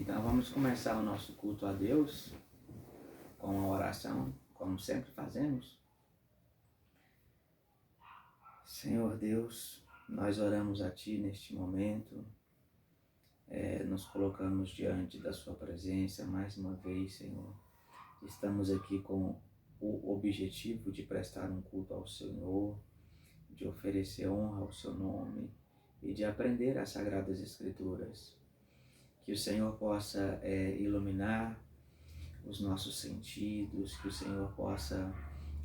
Então vamos começar o nosso culto a Deus com a oração, como sempre fazemos. Senhor Deus, nós oramos a Ti neste momento, nos colocamos diante da Sua presença mais uma vez, Senhor. Estamos aqui com o objetivo de prestar um culto ao Senhor, de oferecer honra ao Seu nome e de aprender as Sagradas Escrituras. Que o Senhor possa iluminar os nossos sentidos, que o Senhor possa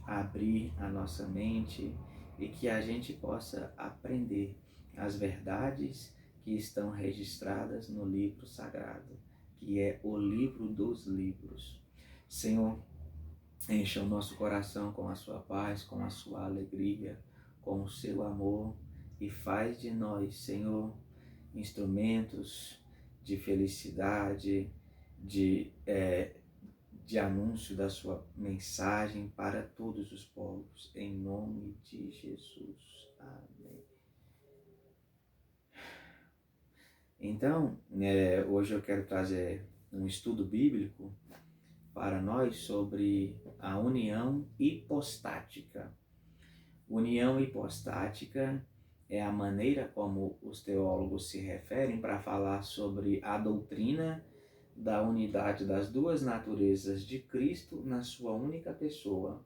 abrir a nossa mente e que a gente possa aprender as verdades que estão registradas no livro sagrado, que é o livro dos livros. Senhor, encha o nosso coração com a sua paz, com a sua alegria, com o seu amor e faz de nós, Senhor, instrumentos de felicidade, de anúncio da sua mensagem para todos os povos, em nome de Jesus. Amém. Então, hoje eu quero trazer um estudo bíblico para nós sobre a união hipostática. União hipostática é a maneira como os teólogos se referem para falar sobre a doutrina da unidade das duas naturezas de Cristo na sua única pessoa.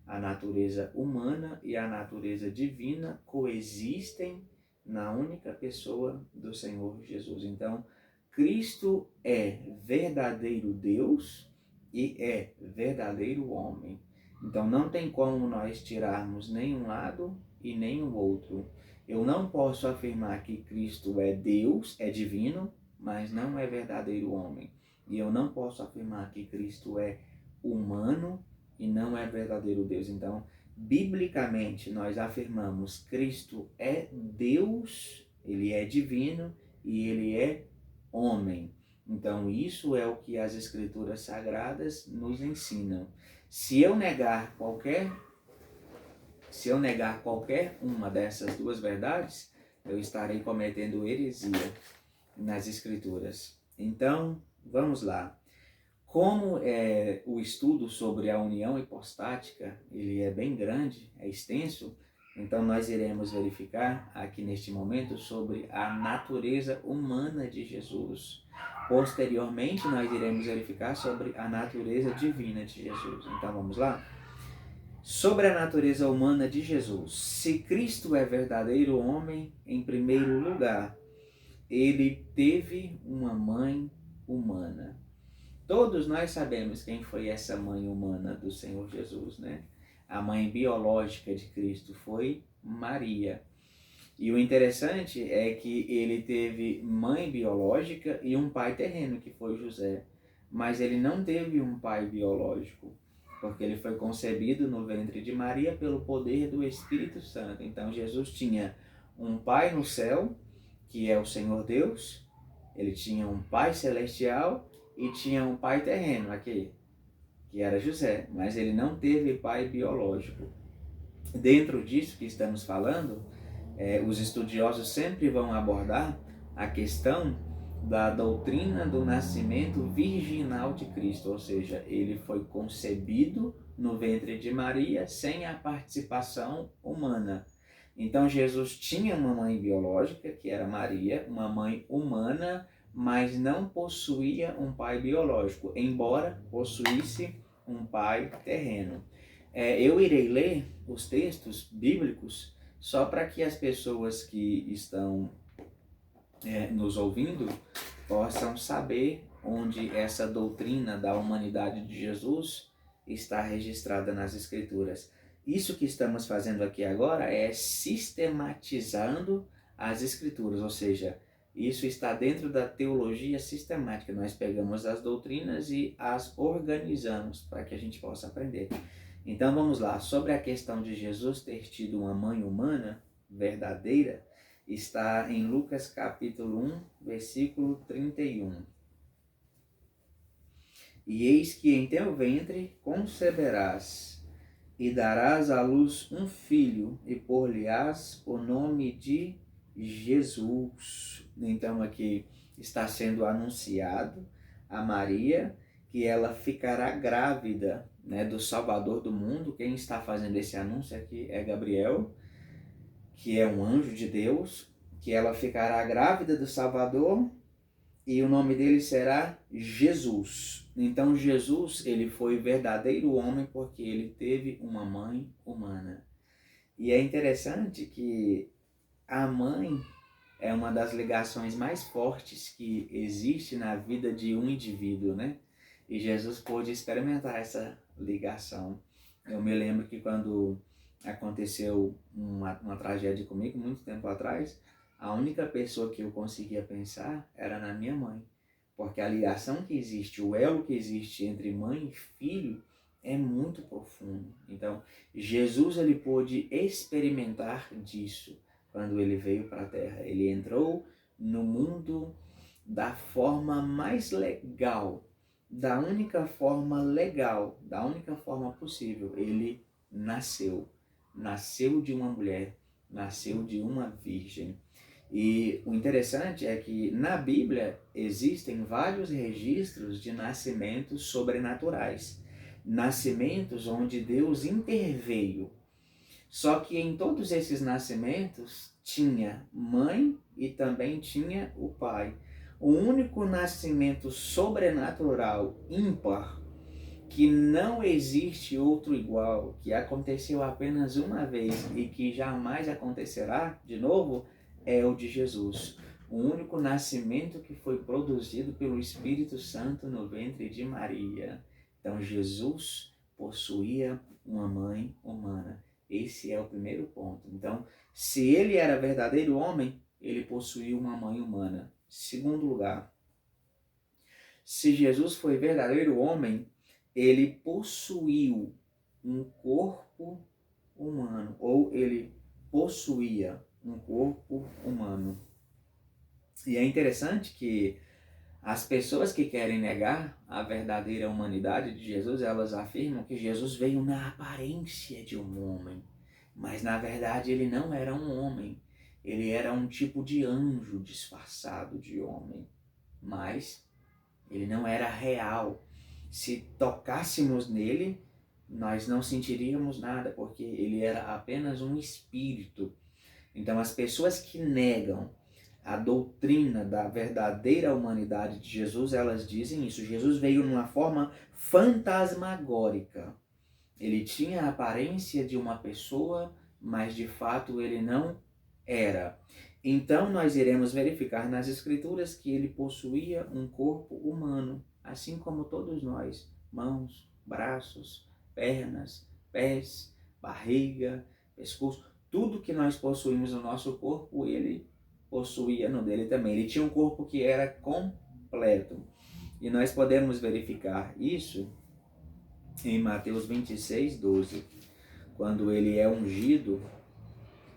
A natureza humana e a natureza divina coexistem na única pessoa do Senhor Jesus. Então, Cristo é verdadeiro Deus e é verdadeiro homem. Então, não tem como nós tirarmos nenhum lado e nenhum outro. Eu não posso afirmar que Cristo é Deus, é divino, mas não é verdadeiro homem. E eu não posso afirmar que Cristo é humano e não é verdadeiro Deus. Então, biblicamente, nós afirmamos que Cristo é Deus, Ele é divino e Ele é homem. Então, isso é o que as Escrituras Sagradas nos ensinam. Se eu negar qualquer uma dessas duas verdades, eu estarei cometendo heresia nas Escrituras. Então, vamos lá. Como o estudo sobre a união hipostática, ele é bem grande, é extenso, então nós iremos verificar aqui neste momento sobre a natureza humana de Jesus. Posteriormente, nós iremos verificar sobre a natureza divina de Jesus. Então, vamos lá? Sobre a natureza humana de Jesus. Se Cristo é verdadeiro homem, em primeiro lugar, ele teve uma mãe humana. Todos nós sabemos quem foi essa mãe humana do Senhor Jesus, né? A mãe biológica de Cristo foi Maria. E o interessante é que ele teve mãe biológica e um pai terreno, que foi José. Mas ele não teve um pai biológico, porque ele foi concebido no ventre de Maria pelo poder do Espírito Santo. Então Jesus tinha um pai no céu, que é o Senhor Deus, ele tinha um pai celestial e tinha um pai terreno aqui, que era José, mas ele não teve pai biológico. Dentro disso que estamos falando, os estudiosos sempre vão abordar a questão da doutrina do nascimento virginal de Cristo, ou seja, ele foi concebido no ventre de Maria sem a participação humana. Então Jesus tinha uma mãe biológica, que era Maria, uma mãe humana, mas não possuía um pai biológico, embora possuísse um pai terreno. Eu irei ler os textos bíblicos só para que as pessoas que estão nos ouvindo possam saber onde essa doutrina da humanidade de Jesus está registrada nas Escrituras. Isso que estamos fazendo aqui agora é sistematizando as Escrituras, ou seja, isso está dentro da teologia sistemática. Nós pegamos as doutrinas e as organizamos para que a gente possa aprender. Então vamos lá, sobre a questão de Jesus ter tido uma mãe humana verdadeira, está em Lucas capítulo 1, versículo 31. E eis que em teu ventre conceberás e darás à luz um filho e por-lhe-ás o nome de Jesus. Então aqui está sendo anunciado a Maria que ela ficará grávida, né, do Salvador do mundo. Quem está fazendo esse anúncio aqui é Gabriel, que é um anjo de Deus, que ela ficará grávida do Salvador e o nome dele será Jesus. Então Jesus, ele foi verdadeiro homem porque ele teve uma mãe humana. E é interessante que a mãe é uma das ligações mais fortes que existe na vida de um indivíduo, né? E Jesus pôde experimentar essa ligação. Eu me lembro que quando aconteceu uma tragédia comigo, muito tempo atrás, a única pessoa que eu conseguia pensar era na minha mãe. Porque a ligação que existe, o elo que existe entre mãe e filho é muito profundo. Então, Jesus ele pôde experimentar disso quando ele veio para a Terra. Ele entrou no mundo da forma mais legal, da única forma legal, da única forma possível. Ele nasceu de uma mulher, nasceu de uma virgem. E o interessante é que na Bíblia existem vários registros de nascimentos sobrenaturais, nascimentos onde Deus interveio. Só que em todos esses nascimentos tinha mãe e também tinha o pai. O único nascimento sobrenatural ímpar, que não existe outro igual, que aconteceu apenas uma vez e que jamais acontecerá de novo, é o de Jesus. O único nascimento que foi produzido pelo Espírito Santo no ventre de Maria. Então Jesus possuía uma mãe humana. Esse é o primeiro ponto. Então, se ele era verdadeiro homem, ele possuía uma mãe humana. Segundo lugar, se Jesus foi verdadeiro homem, ele possuiu um corpo humano, ou ele possuía um corpo humano. E é interessante que as pessoas que querem negar a verdadeira humanidade de Jesus, elas afirmam que Jesus veio na aparência de um homem, mas na verdade ele não era um homem, ele era um tipo de anjo disfarçado de homem, mas ele não era real. Se tocássemos nele, nós não sentiríamos nada, porque ele era apenas um espírito. Então as pessoas que negam a doutrina da verdadeira humanidade de Jesus, elas dizem isso. Jesus veio numa forma fantasmagórica. Ele tinha a aparência de uma pessoa, mas de fato ele não era. Então nós iremos verificar nas Escrituras que ele possuía um corpo humano, assim como todos nós, mãos, braços, pernas, pés, barriga, pescoço, tudo que nós possuímos no nosso corpo, ele possuía no dele também. Ele tinha um corpo que era completo. E nós podemos verificar isso em Mateus 26, 12, quando ele é ungido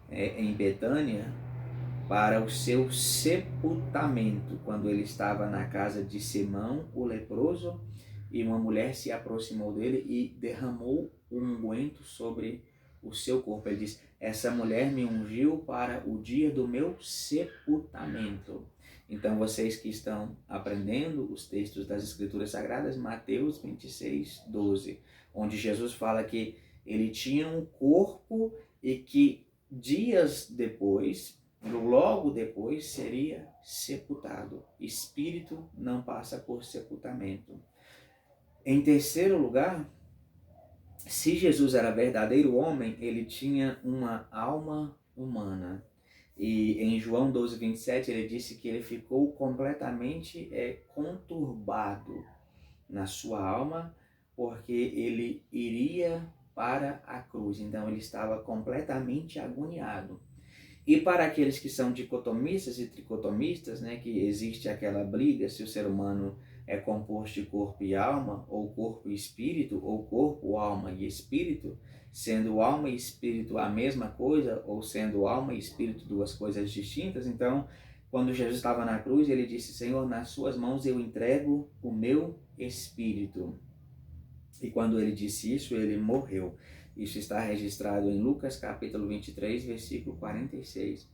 em Betânia para o seu sepultamento, quando ele estava na casa de Simão, o leproso, e uma mulher se aproximou dele e derramou um unguento sobre o seu corpo. Ele diz: essa mulher me ungiu para o dia do meu sepultamento. Então vocês que estão aprendendo os textos das Escrituras Sagradas, Mateus 26, 12, onde Jesus fala que ele tinha um corpo e que dias depois, logo depois, seria sepultado. Espírito não passa por sepultamento. Em terceiro lugar, se Jesus era verdadeiro homem, ele tinha uma alma humana. E em João 12, 27, ele disse que ele ficou completamente conturbado na sua alma, porque ele iria para a cruz. Então ele estava completamente agoniado. E para aqueles que são dicotomistas e tricotomistas, né, que existe aquela briga se o ser humano é composto de corpo e alma, ou corpo e espírito, ou corpo, alma e espírito, sendo alma e espírito a mesma coisa, ou sendo alma e espírito duas coisas distintas. Então, quando Jesus estava na cruz, ele disse: Senhor, nas suas mãos eu entrego o meu espírito. E quando ele disse isso, ele morreu. Isso está registrado em Lucas capítulo 23, versículo 46.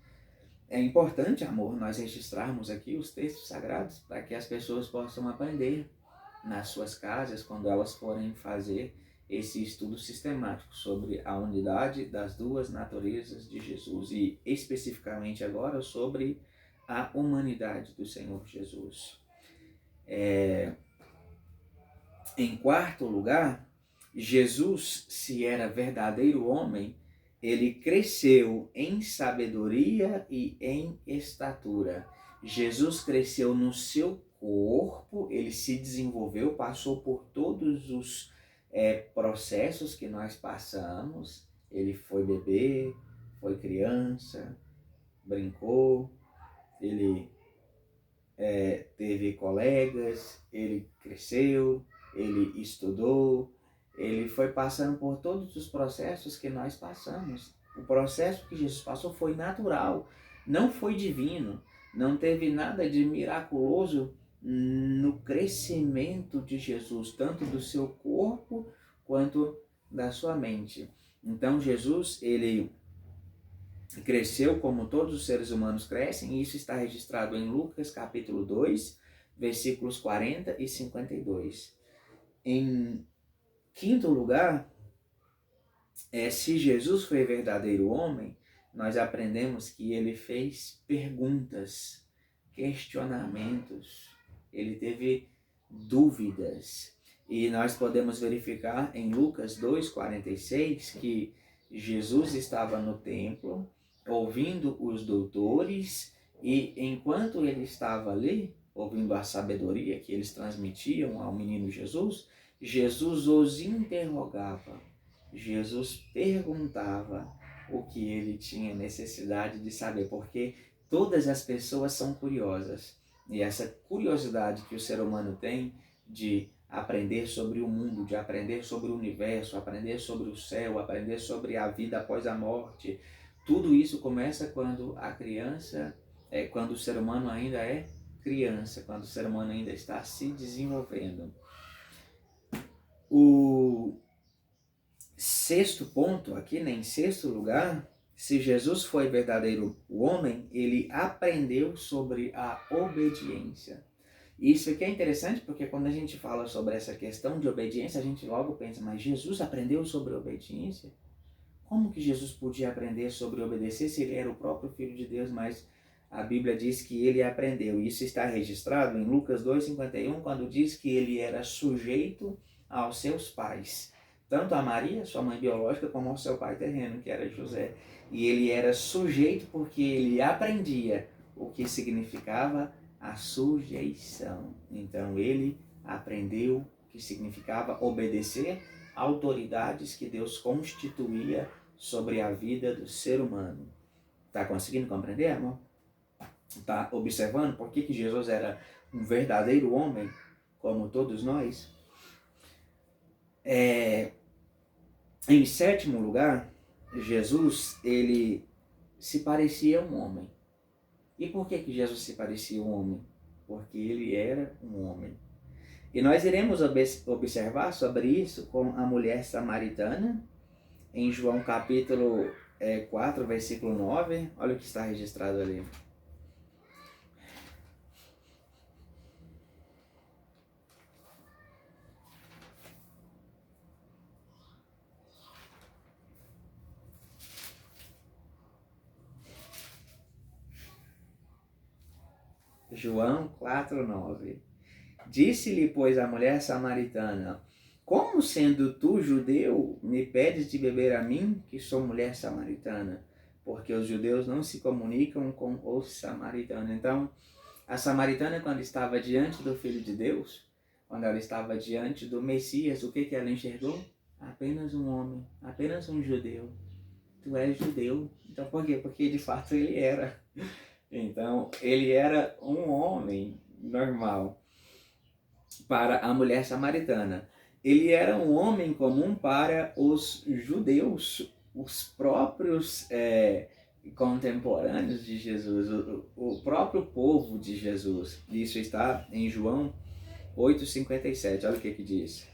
é importante, amor, nós registrarmos aqui os textos sagrados para que as pessoas possam aprender nas suas casas, quando elas forem fazer esse estudo sistemático sobre a unidade das duas naturezas de Jesus e especificamente agora sobre a humanidade do Senhor Jesus. Em quarto lugar, Jesus, se era verdadeiro homem, ele cresceu em sabedoria e em estatura. Jesus cresceu no seu corpo, ele se desenvolveu, passou por todos os processos que nós passamos. Ele foi bebê, foi criança, brincou, ele teve colegas, ele cresceu, ele estudou, ele foi passando por todos os processos que nós passamos. O processo que Jesus passou foi natural, não foi divino, não teve nada de miraculoso no crescimento de Jesus, tanto do seu corpo quanto da sua mente. Então Jesus, ele cresceu como todos os seres humanos crescem, e isso está registrado em Lucas capítulo 2, versículos 40 e 52. Em quinto lugar, se Jesus foi verdadeiro homem, nós aprendemos que ele fez perguntas, questionamentos, ele teve dúvidas. E nós podemos verificar em Lucas 2,46 que Jesus estava no templo, ouvindo os doutores, e enquanto ele estava ali, ouvindo a sabedoria que eles transmitiam ao menino Jesus, Jesus os interrogava, Jesus perguntava o que ele tinha necessidade de saber, porque todas as pessoas são curiosas, e essa curiosidade que o ser humano tem de aprender sobre o mundo, de aprender sobre o universo, aprender sobre o céu, aprender sobre a vida após a morte, tudo isso começa quando a criança, quando o ser humano ainda é criança, quando o ser humano ainda está se desenvolvendo. O sexto ponto aqui, em sexto lugar, se Jesus foi verdadeiro homem, ele aprendeu sobre a obediência. Isso aqui é interessante porque quando a gente fala sobre essa questão de obediência, a gente logo pensa, mas Jesus aprendeu sobre obediência? Como que Jesus podia aprender sobre obedecer se ele era o próprio Filho de Deus? Mas a Bíblia diz que ele aprendeu. Isso está registrado em Lucas 2,51, quando diz que ele era sujeito aos seus pais. Tanto a Maria, sua mãe biológica, como ao seu pai terreno, que era José. E ele era sujeito porque ele aprendia o que significava a sujeição. Então ele aprendeu o que significava obedecer autoridades que Deus constituía sobre a vida do ser humano. Está conseguindo compreender, amor? Está observando por que Jesus era um verdadeiro homem, como todos nós? Em sétimo lugar, Jesus, ele se parecia um homem. E por que Jesus se parecia um homem? Porque ele era um homem. E nós iremos observar sobre isso com a mulher samaritana, em João capítulo 4, versículo 9. Olha o que está registrado ali. João 4, 9. Disse-lhe, pois, a mulher samaritana: como sendo tu judeu, me pedes de beber a mim, que sou mulher samaritana? Porque os judeus não se comunicam com os samaritanos. Então, a samaritana, quando estava diante do Filho de Deus, quando ela estava diante do Messias, o que ela enxergou? Apenas um homem, apenas um judeu. Tu és judeu. Então, por quê? Porque de fato ele era. Então, ele era um homem normal. Para a mulher samaritana, ele era um homem comum para os judeus, os próprios contemporâneos de Jesus, o próprio povo de Jesus. Isso está em João 8,57. Olha o que diz.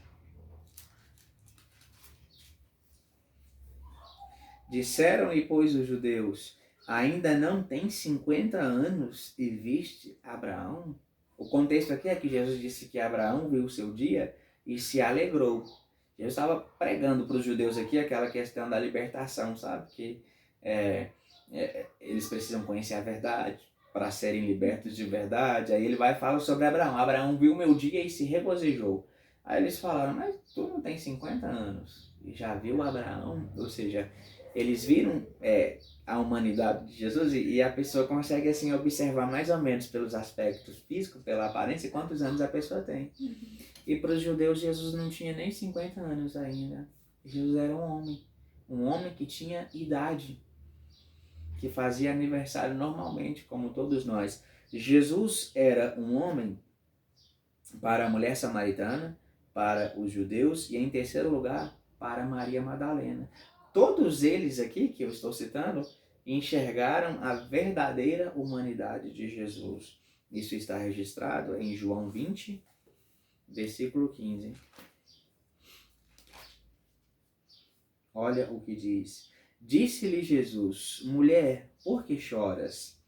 Disseram-lhe, pois, os judeus: ainda não tem 50 anos e viste Abraão? O contexto aqui é que Jesus disse que Abraão viu o seu dia e se alegrou. Jesus estava pregando para os judeus aqui aquela questão da libertação, sabe? Que eles precisam conhecer a verdade para serem libertos de verdade. Aí ele vai e fala sobre Abraão. Abraão viu o meu dia e se regozijou. Aí eles falaram, mas tu não tem 50 anos e já viu Abraão? Ou seja, eles viram a humanidade de Jesus e a pessoa consegue assim observar mais ou menos pelos aspectos físicos, pela aparência, quantos anos a pessoa tem. E para os judeus, Jesus não tinha nem 50 anos ainda. Jesus era um homem que tinha idade, que fazia aniversário normalmente, como todos nós. Jesus era um homem para a mulher samaritana, para os judeus e, em terceiro lugar, para Maria Madalena. Todos eles aqui, que eu estou citando, enxergaram a verdadeira humanidade de Jesus. Isso está registrado em João 20, versículo 15. Olha o que diz. Disse-lhe Jesus, mulher, por que choras?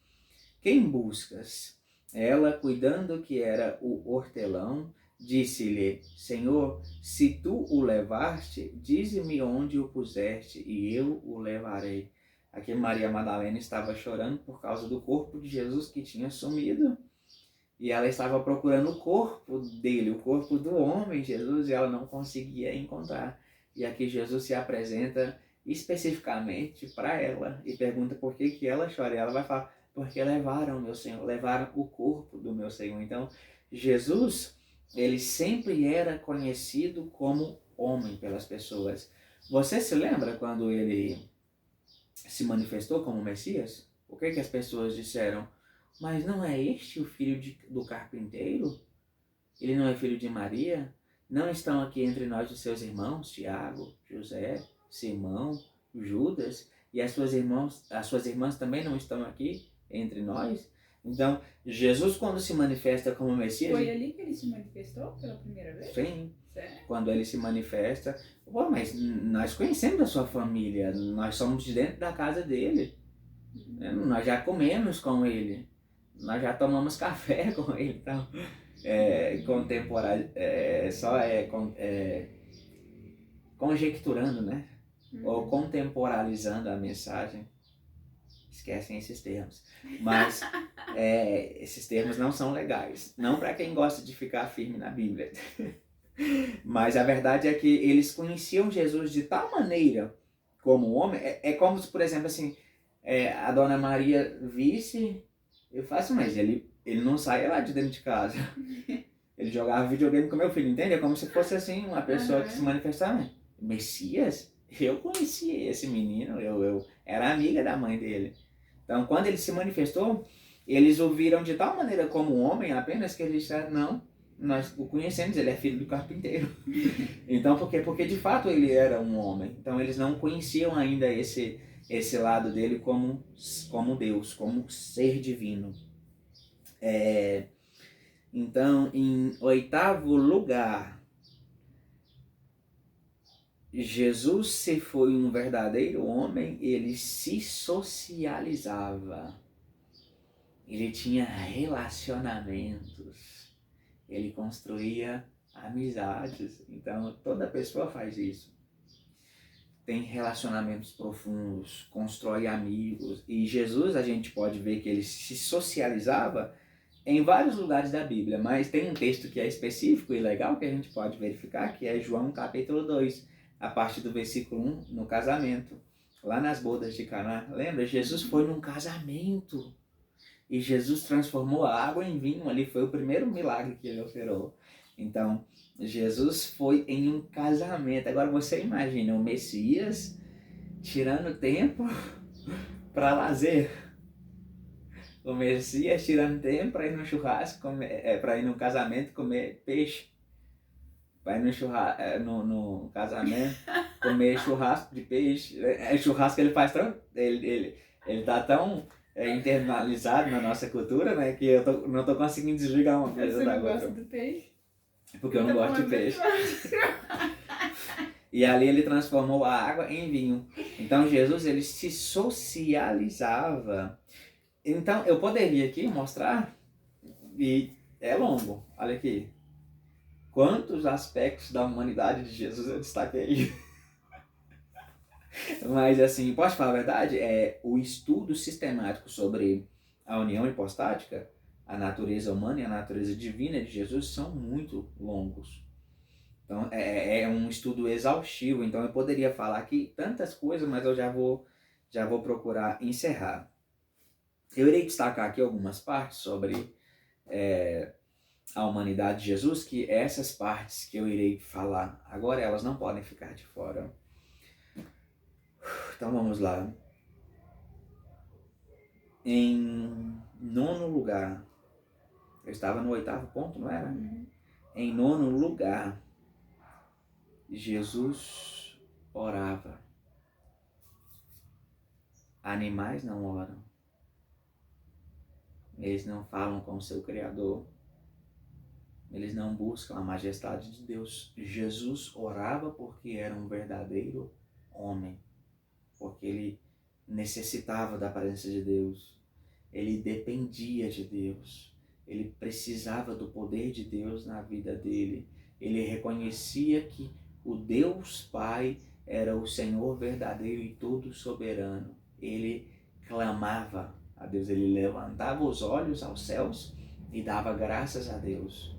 Quem buscas? Ela, cuidando que era o hortelão, disse-lhe, Senhor, se tu o levaste, dize-me onde o puseste, e eu o levarei. Aqui Maria Madalena estava chorando por causa do corpo de Jesus que tinha sumido. E ela estava procurando o corpo dele, o corpo do homem Jesus, e ela não conseguia encontrar. E aqui Jesus se apresenta especificamente para ela e pergunta por que ela chora. E ela vai falar, porque levaram meu Senhor, levaram o corpo do meu Senhor. Então, Jesus, ele sempre era conhecido como homem pelas pessoas. Você se lembra quando ele se manifestou como Messias? O que as pessoas disseram? Mas não é este o filho do carpinteiro? Ele não é filho de Maria? Não estão aqui entre nós os seus irmãos, Tiago, José, Simão, Judas? E as suas irmãs também não estão aqui entre nós? Então, Jesus, quando se manifesta como Messias... Foi ali que ele se manifestou pela primeira vez? Sim. Certo. Quando ele se manifesta... Pô, mas nós conhecemos a sua família, nós somos de dentro da casa dele. Nós já comemos com ele. Nós já tomamos café com ele, então, conjecturando, né? Ou contemporalizando a mensagem. Esquecem esses termos. Mas esses termos não são legais. Não para quem gosta de ficar firme na Bíblia. Mas a verdade é que eles conheciam Jesus de tal maneira como homem. É como se, por exemplo, assim, a Dona Maria visse... Eu faço, mas ele não saia lá de dentro de casa. Ele jogava videogame com meu filho, entende? É como se fosse assim, uma pessoa que se manifestava. Messias? Eu conheci esse menino, eu era amiga da mãe dele. Então, quando ele se manifestou, eles o viram de tal maneira como homem, apenas que eles disseram, não, nós o conhecemos, ele é filho do carpinteiro. Então, por quê? Porque de fato ele era um homem. Então, eles não conheciam ainda esse lado dele como Deus, como ser divino. Então, em oitavo lugar, Jesus, se foi um verdadeiro homem, ele se socializava. Ele tinha relacionamentos. Ele construía amizades. Então, toda pessoa faz isso. Tem relacionamentos profundos, constrói amigos. E Jesus, a gente pode ver que ele se socializava em vários lugares da Bíblia, mas tem um texto que é específico e legal que a gente pode verificar, que é João capítulo 2, a partir do versículo 1, no casamento, lá nas bodas de Caná. Lembra? Jesus foi num casamento e Jesus transformou a água em vinho. Ali foi o primeiro milagre que ele operou. Então, Jesus foi em um casamento. Agora você imagina o Messias tirando tempo para lazer. O Messias tirando tempo para ir no churrasco, para ir no casamento comer peixe. Vai no casamento comer churrasco de peixe. Churrasco ele faz tão... Ele tá tão internalizado na nossa cultura, né? Que eu não tô conseguindo desligar uma coisa da outra. Você não gosta do peixe? Porque eu não gosto de peixe. E ali ele transformou a água em vinho. Então Jesus, ele se socializava. Então eu poderia aqui mostrar, e é longo, olha aqui. Quantos aspectos da humanidade de Jesus eu destaquei. Mas assim, posso falar a verdade? O estudo sistemático sobre a união hipostática, a natureza humana e a natureza divina de Jesus são muito longos. Então é um estudo exaustivo, então eu poderia falar aqui tantas coisas, mas eu já vou procurar encerrar. Eu irei destacar aqui algumas partes sobre a humanidade de Jesus, que essas partes que eu irei falar agora, elas não podem ficar de fora. Então vamos lá. Em nono lugar, eu estava no 8º ponto, não era? Em nono lugar, Jesus orava. Animais não oram. Eles não falam com o seu Criador. Eles não buscam a majestade de Deus. Jesus orava porque era um verdadeiro homem. Porque ele necessitava da presença de Deus. Ele dependia de Deus. Ele precisava do poder de Deus na vida dele. Ele reconhecia que o Deus Pai era o Senhor verdadeiro e todo soberano. Ele clamava a Deus, ele levantava os olhos aos céus e dava graças a Deus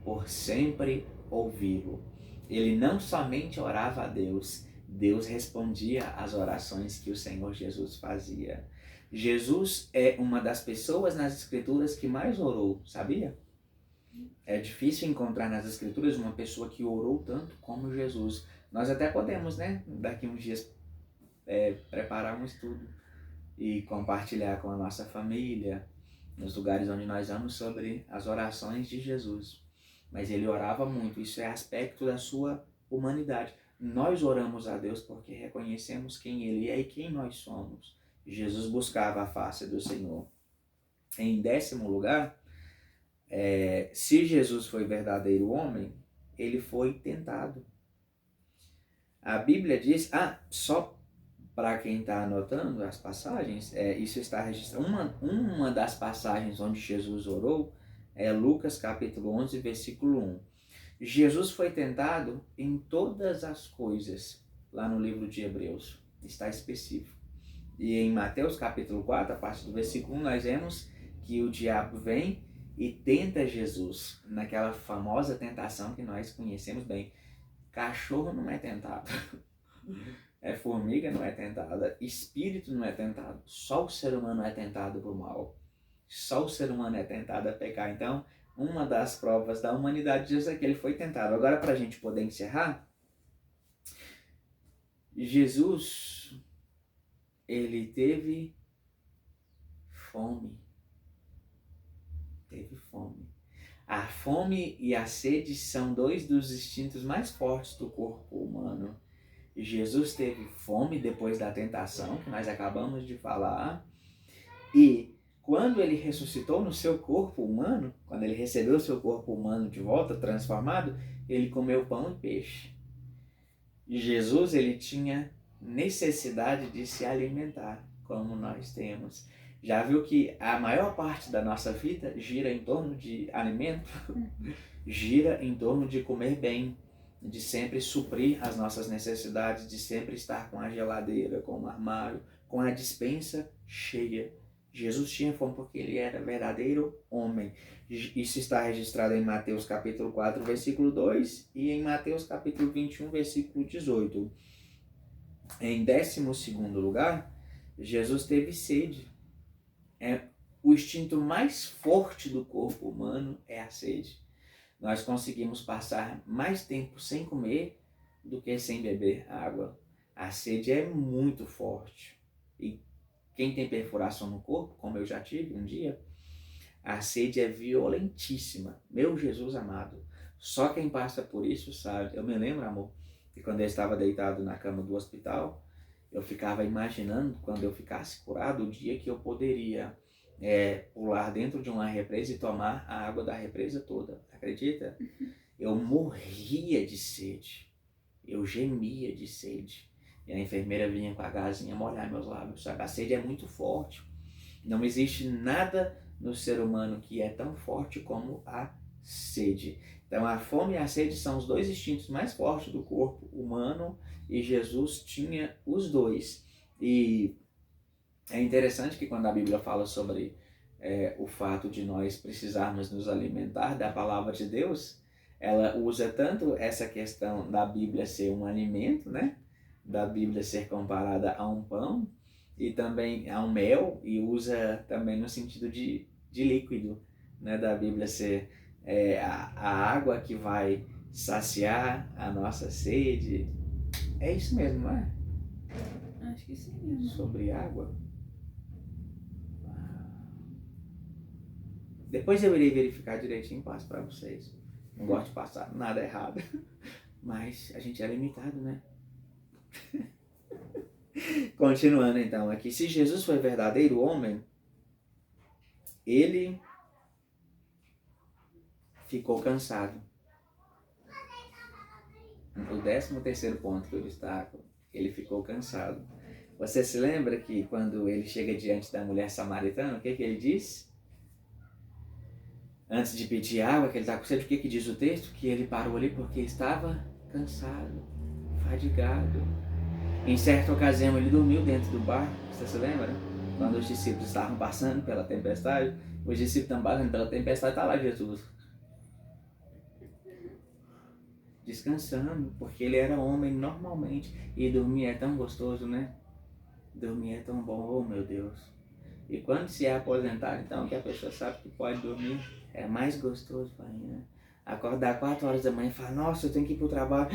por sempre ouvi-lo. Ele não somente orava a Deus, Deus respondia às orações que o Senhor Jesus fazia. Jesus é uma das pessoas nas Escrituras que mais orou, sabia? É difícil encontrar nas Escrituras uma pessoa que orou tanto como Jesus. Nós até podemos, né, daqui uns dias, preparar um estudo e compartilhar com a nossa família, nos lugares onde nós vamos, sobre as orações de Jesus. Mas ele orava muito, isso é aspecto da sua humanidade. Nós oramos a Deus porque reconhecemos quem ele é e quem nós somos. Jesus buscava a face do Senhor. Em 10º lugar, se Jesus foi verdadeiro homem, ele foi tentado. A Bíblia diz, só para quem está anotando as passagens, isso está registrado. Uma das passagens onde Jesus orou é Lucas capítulo 11, versículo 1. Jesus foi tentado em todas as coisas, lá no livro de Hebreus, está específico. E em Mateus capítulo 4, a partir do versículo 1, nós vemos que o diabo vem e tenta Jesus, naquela famosa tentação que nós conhecemos bem. Cachorro não é tentado, formiga não é tentada, espírito não é tentado, só o ser humano é tentado por mal. Só o ser humano é tentado a pecar. Então, uma das provas da humanidade de Jesus é que ele foi tentado. Agora, para a gente poder encerrar, Jesus, ele teve fome. Teve fome. A fome e a sede são dois dos instintos mais fortes do corpo humano. Jesus teve fome depois da tentação, que nós acabamos de falar, e quando ele ressuscitou no seu corpo humano, quando ele recebeu o seu corpo humano de volta, transformado, ele comeu pão e peixe. E Jesus, ele tinha necessidade de se alimentar, como nós temos. Já viu que a maior parte da nossa vida gira em torno de alimento? Gira em torno de comer bem, de sempre suprir as nossas necessidades, de sempre estar com a geladeira, com o armário, com a despensa cheia. Jesus tinha fome porque ele era verdadeiro homem. Isso está registrado em Mateus capítulo 4, versículo 2 e em Mateus capítulo 21, versículo 18. Em 12º lugar, Jesus teve sede. O instinto mais forte do corpo humano é a sede. Nós conseguimos passar mais tempo sem comer do que sem beber água. A sede é muito forte. E quem tem perfuração no corpo, como eu já tive um dia, a sede é violentíssima. Meu Jesus amado. Só quem passa por isso sabe. Eu me lembro, amor, que quando eu estava deitado na cama do hospital, eu ficava imaginando, quando eu ficasse curado, o dia que eu poderia pular dentro de uma represa e tomar a água da represa toda. Acredita? Eu morria de sede. eu gemia de sede. E a enfermeira vinha com a gazinha molhar meus lábios, sabe? A sede é muito forte. Não existe nada no ser humano que é tão forte como a sede. Então a fome e a sede são os dois instintos mais fortes do corpo humano e Jesus tinha os dois. E é interessante que quando a Bíblia fala sobre o fato de nós precisarmos nos alimentar da palavra de Deus, ela usa tanto essa questão da Bíblia ser um alimento, né? Da Bíblia ser comparada a um pão e também a um mel, e usa também no sentido de líquido, né? Da Bíblia ser a água que vai saciar a nossa sede. É isso mesmo, não é? Acho que sim. Sobre água. Depois eu irei verificar direitinho e passo para vocês. Não gosto de passar nada errado. Mas a gente é limitado, né? Continuando então aqui. Se Jesus foi verdadeiro homem, ele ficou cansado. O 13º ponto que eu destaco, ele ficou cansado. Você se lembra que quando ele chega diante da mulher samaritana, o que ele diz? Antes de pedir água, que ele está com sede, o que diz o texto? Que ele parou ali porque estava cansado, fadigado. Em certa ocasião ele dormiu dentro do barco, você se lembra? Quando os discípulos estavam passando pela tempestade, os discípulos estão passando pela tempestade, está lá Jesus. Descansando, porque ele era homem normalmente. E dormir é tão gostoso, né? Dormir é tão bom, oh meu Deus. E quando se é aposentado, então, que a pessoa sabe que pode dormir, é mais gostoso ainda. Acordar 4 horas da manhã e falar, nossa, eu tenho que ir para o trabalho.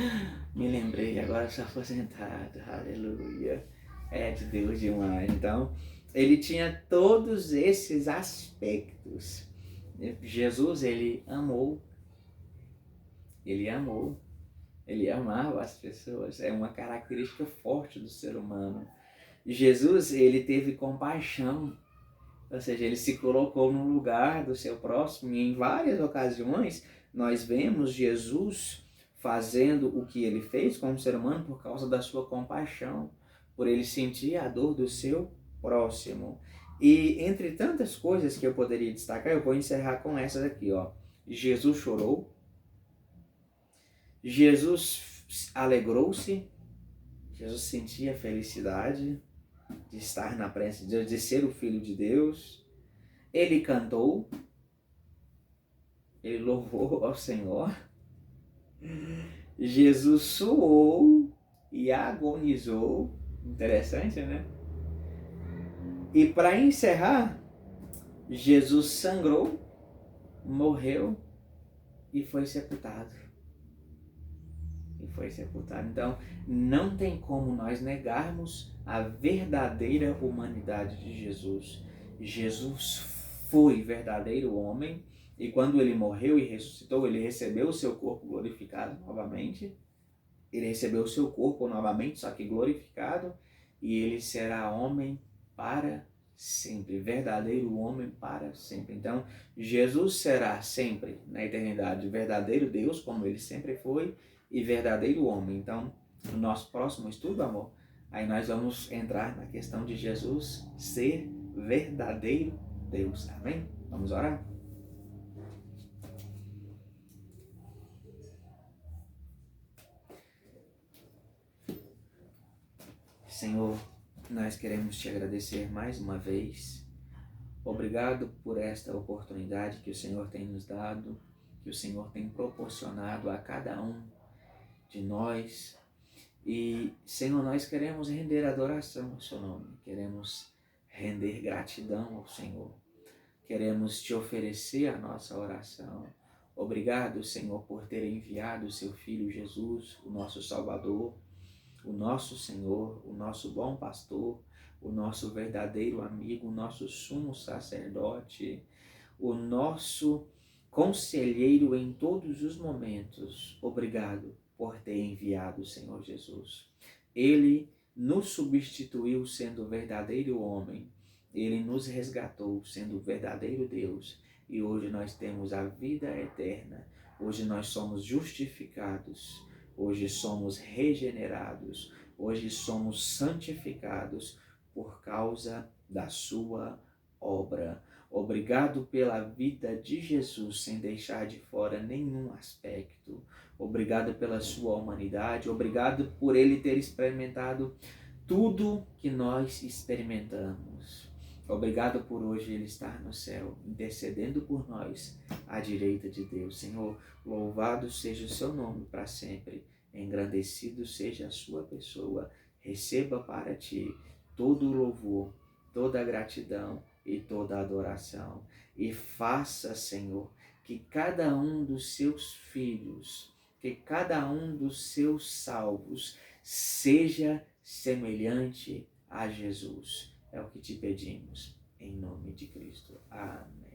Me lembrei, agora sou aposentado, aleluia. É de Deus demais. Então, ele tinha todos esses aspectos. Jesus, ele amava as pessoas. É uma característica forte do ser humano. Jesus, ele teve compaixão, ou seja, ele se colocou no lugar do seu próximo, e em várias ocasiões nós vemos Jesus fazendo o que ele fez como ser humano por causa da sua compaixão, por ele sentir a dor do seu próximo. E entre tantas coisas que eu poderia destacar, eu vou encerrar com essas aqui, ó. Jesus chorou, Jesus alegrou-se, Jesus sentia felicidade de estar na presença de Deus, de ser o Filho de Deus. Ele cantou, ele louvou ao Senhor. Jesus suou e agonizou. Interessante, né? E para encerrar, Jesus sangrou, morreu e foi sepultado. Então, não tem como nós negarmos a verdadeira humanidade de Jesus. Jesus foi verdadeiro homem, e quando ele morreu e ressuscitou, ele recebeu o seu corpo glorificado novamente. Ele recebeu o seu corpo novamente, só que glorificado, e ele será homem para sempre, verdadeiro homem para sempre. Então, Jesus será sempre, na eternidade, verdadeiro Deus, como ele sempre foi, e verdadeiro homem. Então, no nosso próximo estudo, amor, aí nós vamos entrar na questão de Jesus ser verdadeiro Deus. Amém? Vamos orar? Senhor, nós queremos te agradecer mais uma vez. Obrigado por esta oportunidade que o Senhor tem nos dado, que o Senhor tem proporcionado a cada um de nós. E, Senhor, nós queremos render adoração ao seu nome, queremos render gratidão ao Senhor, queremos te oferecer a nossa oração. Obrigado, Senhor, por ter enviado o seu Filho Jesus, o nosso Salvador, o nosso Senhor, o nosso bom pastor, o nosso verdadeiro amigo, o nosso sumo sacerdote, o nosso conselheiro em todos os momentos. Obrigado por ter enviado o Senhor Jesus. Ele nos substituiu sendo verdadeiro homem. Ele nos resgatou sendo verdadeiro Deus. E hoje nós temos a vida eterna. Hoje nós somos justificados. hoje somos regenerados, hoje somos santificados por causa da sua obra. Obrigado pela vida de Jesus, sem deixar de fora nenhum aspecto. Obrigado pela sua humanidade, obrigado por ele ter experimentado tudo que nós experimentamos. Obrigado por hoje ele estar no céu, intercedendo por nós, à direita de Deus. Senhor, louvado seja o seu nome para sempre, engrandecido seja a sua pessoa. Receba para ti todo o louvor, toda a gratidão e toda a adoração. E faça, Senhor, que cada um dos seus filhos, que cada um dos seus salvos seja semelhante a Jesus. É o que te pedimos, em nome de Cristo. Amém.